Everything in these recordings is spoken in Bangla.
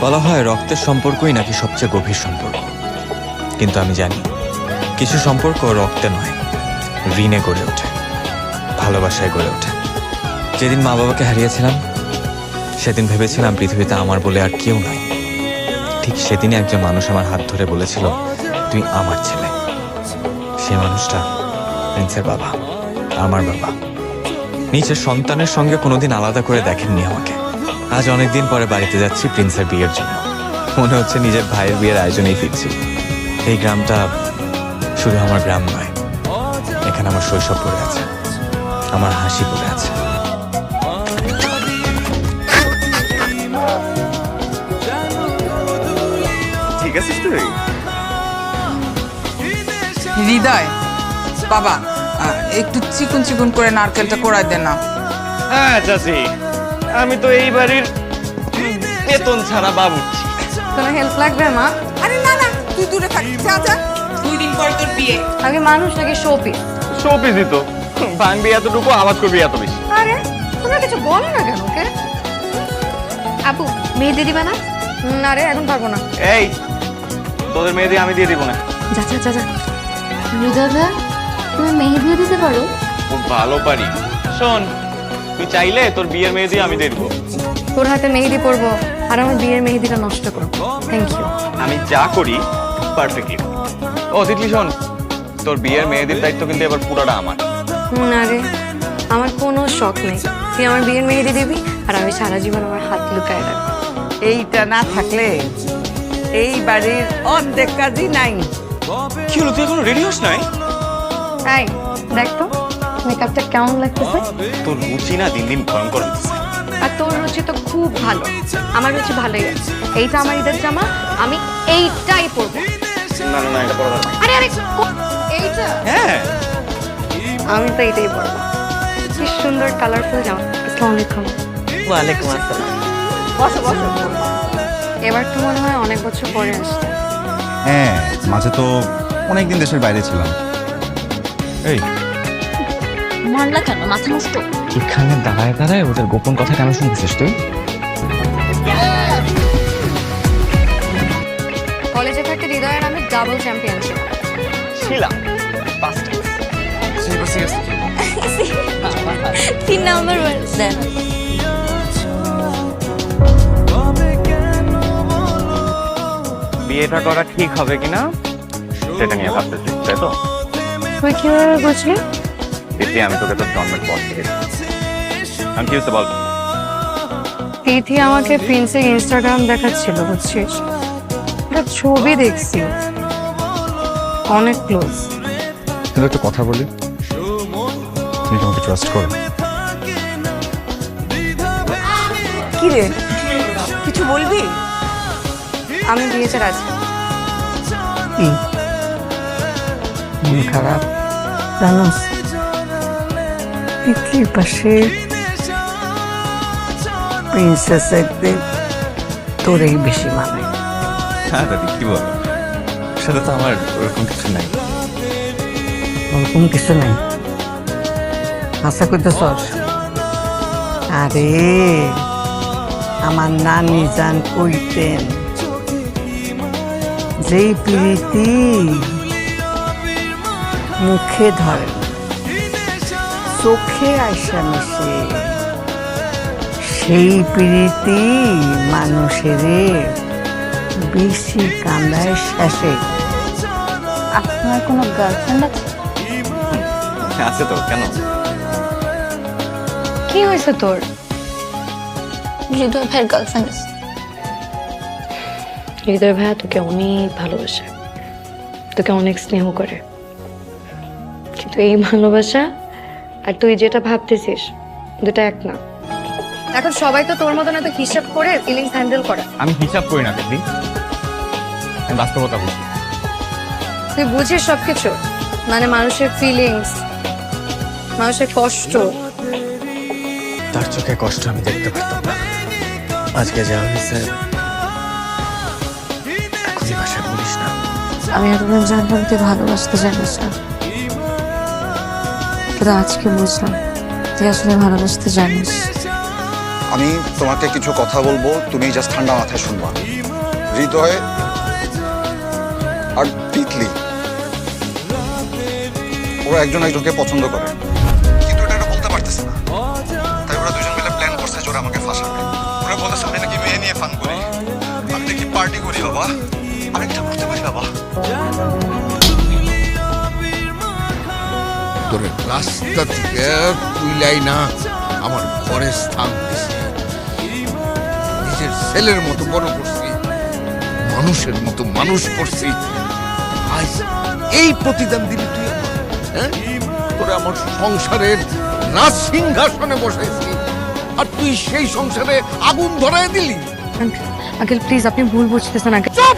বলা হয় রক্তের সম্পর্কই নাকি সবচেয়ে গভীর সম্পর্ক, কিন্তু আমি জানি কিছু সম্পর্ক রক্তে নয়, ঋণে গড়ে ওঠে, ভালোবাসায় গড়ে ওঠে। যেদিন মা বাবাকে হারিয়েছিলাম সেদিন ভেবেছিলাম পৃথিবীতে আমার বলে আর কেউ নাই। ঠিক সেদিনই একজন মানুষ আমার হাত ধরে বলেছিল, তুই আমার ছেলে। সে মানুষটা প্রিন্সের বাবা, আমার বাবা। নিজের সন্তানের সঙ্গে কোনোদিন আলাদা করে দেখেননি আমাকে। আজ অনেকদিন পরে বাড়িতে যাচ্ছি প্রিন্সের বিয়ের জন্য। মনে হচ্ছে নিজের ভাইয়ের বিয়ের আয়োজনেই ফিরছি। এই গ্রামটা শুধু আমার গ্রাম নয়, এখানে আমার শৈশব পড়ে আছে, আমার হাসি পড়ে আছে। ঠিক আছিস তুই? হৃদয় বাবা, একটু চিকুন চিকুন করে নারকেলটা কোড়াই দেন না। হ্যাঁ চাচি, আমি তো এই বাড়ির বেতন ছাড়া বাবুর্চি। কোনো হেল্প লাগবে মা? আরে না না, তুই দূরে থাক, যা যা। 2 দিন পর তোর বিয়ে। আগে মানুষ নাকি শোপিস? শোপিসই তো, ভাঙবি এতটুকু, আওয়াজ করবি এত বেশি। আরে তোমরা কিছু বলো না কেন? ওকে আপু, মেহেদি দিবা না? না রে, এখন পারবো না। এই তোদের মেয়ে দিয়ে আমি দিয়ে দিব না। যা যা যা যা। হৃদয় ভাই, তুমি মেহেদিও দিতে পারো? খুব ভালো পারি। শোন, তুই চাইলে তোর বিয়ের মেয়ে দিয়ে আমি দিয়ে দিব। তোর হাতে মেহেদি পরবো আর আমার বিয়ের মেহেদিটা নষ্ট করবো? Thank you. আমি যা করি পারফেক্টলি। ও তিতলি শোন, তোর বিয়ের মেয়েদের দায়িত্ব কিন্তু এবার পুরোটা আমার। না রে, আমার কোনো শখ নেই। তুই আমার বিয়ের মেহেদি দিবি আর আমি সারা জীবন আমার হাত লুকায় রাখবো। এইটা না থাকলে এই বাড়ির অর্ধেক কাজই নাই। কি হলো, তুই এখনো রেডি হস নাই? তাই দেখ তো মেকআপটা কেমন লাগতেছে। তোর রুচি না দিন দিন ভয়ঙ্কর হচ্ছে। আর তোর রুচি তো খুব ভালো, আমার রুচি ভালোই আছে। এইটা আমার ঈদের জামা, আমি এইটাই পরবো। না না না, এটা পড়া দরকার। আরে আরে এইটা? হ্যাঁ, আমি তো এইটাই পরবো। কি সুন্দর কালারফুল জামা। আসসালামু আলাইকুম। ওয়ালাইকুম আসসালাম। বসো বসো। এবার তো মনে হয় অনেক বছর পরে আসছে। হ্যাঁ, মাঝে তো অনেকদিন দেশের বাইরে ছিলাম। এই মারলা কেন? মাথা নষ্ট? এখানে দাঁড়ায় দাঁড়ায় ওদের গোপন কথা কেন শুনতেছিস তুই? কলেজে থাকতে হৃদয়ের আমি ডাবল চ্যাম্পিয়ন ছিলাম। ছিলাম ফার্স্ট টাইম। 3 নাম্বার দেন। বিয়েটা করা ঠিক হবে কিনা সেটা নিয়ে ভাবতেছি, তাই তো? তুই কিভাবে বুঝলি? দিদি, আমি তোকে তোর জন্মের পর থেকে আমি কি হচ্ছে বল। তিথি আমাকে প্রিন্সের ইনস্টাগ্রাম দেখাচ্ছিল, বুঝছিস? একটা ছবি দেখছি, অনেক ক্লোজ। কিন্তু একটা কথা বলি, তুমি কি আমাকে ট্রাস্ট করো? কি রে, কিছু বলবি? আমি বিয়েতে রাজি। কি মন খারাপ জানোস? তিতলির পাশে প্রিন্সেস একদিন তোরেই বেশি মানে। হ্যাঁ দাদি, কি বলো? সেটা তো আমার ওরকম কিছু নাই। ওরকম কিছু নাই? আশা করতেছস? আরে আমার নানি জান কইতেন, যেই প্রীতি মুখে ধরে না, চোখে আইসা মিশে, সেই প্রীতি মানুষের বেশি কান্দায় শেষে। আপনার কোনো গার্লফ্রেন্ড আছে? আছে তো, কেন? কি হয়েছে তোর? হৃদয় ভাইয়ের গার্লফ্রেন্ড আছে। হৃদয় ভাইয়া তোকে অনেক ভালোবাসে, তোকে অনেক স্নেহ করে, কিন্তু এই ভালোবাসা আর তুই যেটা ভাবতেছিস দুটা এক না। এখন সবাই তো তোর মতন এত হিসাব করে ফিলিংস হ্যান্ডেল করে। আমি হিসাব করি না দিদি, আমি বাস্তবতা বুঝি। তুই বুঝিস সবকিছু, মানে মানুষের ফিলিংস, মানুষের কষ্ট। তার চোখে কষ্ট আমি দেখতে পারতাম না। আজকে যা হয়েছে এখনই ভাষা বলিস না। আমি এতদিন জানতাম তুই ভালোবাসতে জানিস না, কিন্তু আজকে বুঝলাম তুই আসলে ভালোবাসতে জানিস। আমি তোমাকে কিছু কথা বলবো, তুমি জাস্ট ঠান্ডা মাথায় শুনবা। হৃদয় আর তিতলি ওরা একজন একজনকে পছন্দ করে, কিন্তু এটা বলতে পারতেছে না। তাই ওরা দুজন মিলে প্ল্যান করছে যে ওরা আমাকে ফাঁসাবে। ওরা বলতেছে আমি নাকি মেয়ে নিয়ে ফান করি, আমি নাকি পার্টি করি। বাবা আমি এটা করতে পারি বাবা? তোর রাস্তা থেকে তুইলাই না আমার ঘরে স্থান দিছি, নিজের ছেলের মতো বড় করছি, মানুষের মতো মানুষ করছি। আজ এই প্রতিদান দিবি তুই আমার? হ্যাঁ, তোরে আমার সংসারের না সিংহাসনে বসাইছি, আর তুই সেই সংসারে আগুন ধরায় দিলি। আঙ্কেল প্লিজ, আপনি ভুল বুঝতেছেন আঙ্কেল। চুপ!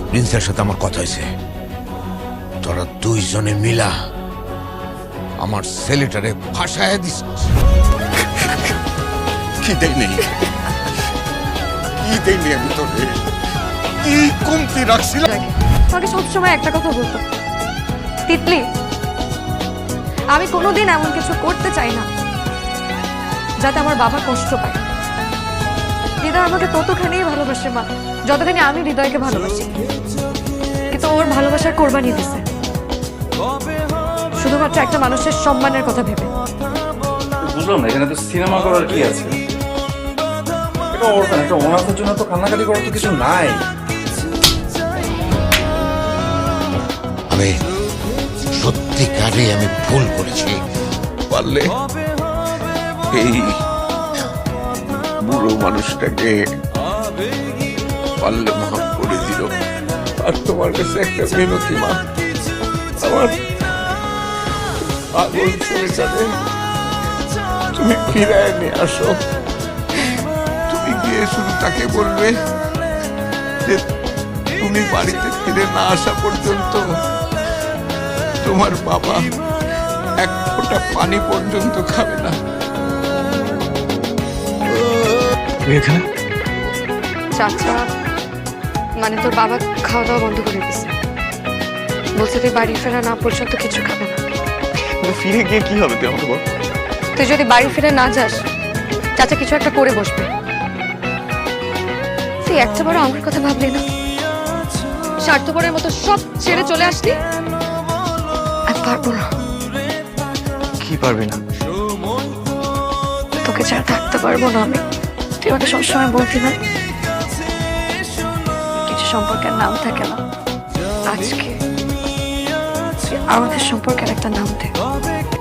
প্রিন্সের সাথে আমার কথা হয়েছে, তোরা দুইজনে মিলা আমার ছেলেটারে ফাঁসায় দিস। কি দেই নেই, কি দেই নেই আমি তোরে? কি কমতি রাখছিলাম? তোমাকে সবসময় একটা কথা বলতো, তিতলি, আমি কোনোদিন এমন কিছু করতে চাই না যাতে আমার বাবা কষ্ট পায়। হৃদয় আমাকে ততখানি ভালোবাসে মা, যতখানি আমি হৃদয়কে ভালোবাসি। কিন্তু ওর ভালোবাসার কোরবানি দিছে শুধুমাত্র একটা মানুষের সম্মানের কথা ভেবে। বুঝলাম না, এখানে তো সিনেমা করার কি আছে? এটা ওর না, একটা অনাথের জন্য তো কান্নাকাটি করার তো কিছু নাই। আমি সত্যিকারে আমি ভুল করেছি। পারলে এই বুড়ো মানুষটাকে পারলে মাফ করে দিল। আর তোমার কাছে একটা মিনতি মা, আমার পাগল ছেলেটাকে তুমি ফিরায় নিয়ে আসো। তুমি গিয়ে শুধু তাকে বলবে যে তুমি বাড়িতে ফিরে না আসা পর্যন্ত তোমার বাবা এক ফোঁটা পানি পর্যন্ত খাবে না। এখানে চাচা মানে তোর বাবা খাওয়া দাওয়া বন্ধ করে দিছে, বলছে তুই বাড়ি ফেরা না পর্যন্ত কিছু খাবে না। ফিরে গিয়ে কি হবে তুই আমাকে বল? তুই যদি বাড়ি ফিরে না যাস, চাচা কিছু একটা করে বসবে। তুই একটা বড় আমার কথা ভাবলি না? স্বার্থপরের মতো সব ছেড়ে চলে আসলি। আমি পারবো না। কি পারবি না? তোকে ছাড়া থাকতে পারবো না আমি। তুই আমাকে সবসময় বলতি না কিছু সম্পর্কের নাম থাকে না, আজকে তুই আমাদের সম্পর্কের একটা নাম দে।